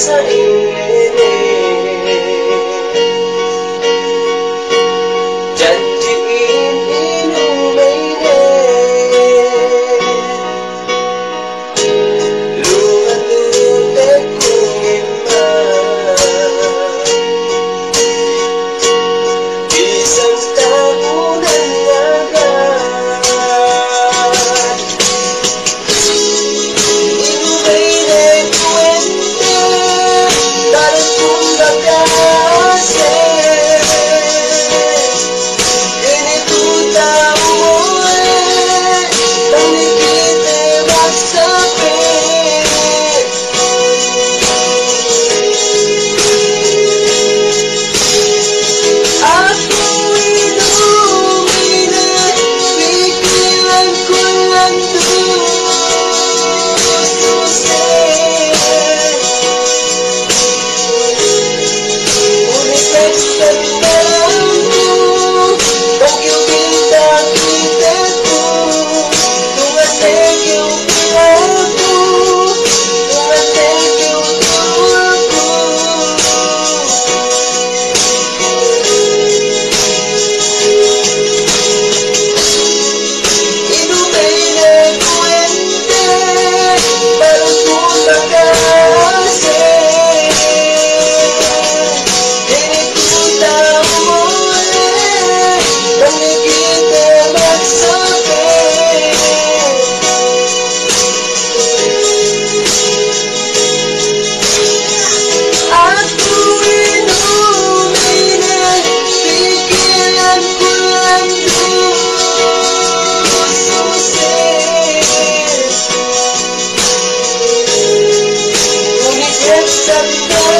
sa ini. Janjiin inumin lumalutek kong iman. Isang taon ang agad. Inumin kuwente dalam kong bagase. Ganito tao nang ikite magsabi. Ako inumin pigilan ko lang tutusin. Ngunit nagsandaan ko bagyo bintang itet ko. Dumating yung pilat ko, dumating yung tubol ko. Inumin ang kuwente balang kong bagase. Ganito tao nang ikite magsabi. Ako inumin pigilan ko lang tutusin. Ngunit nagsandaan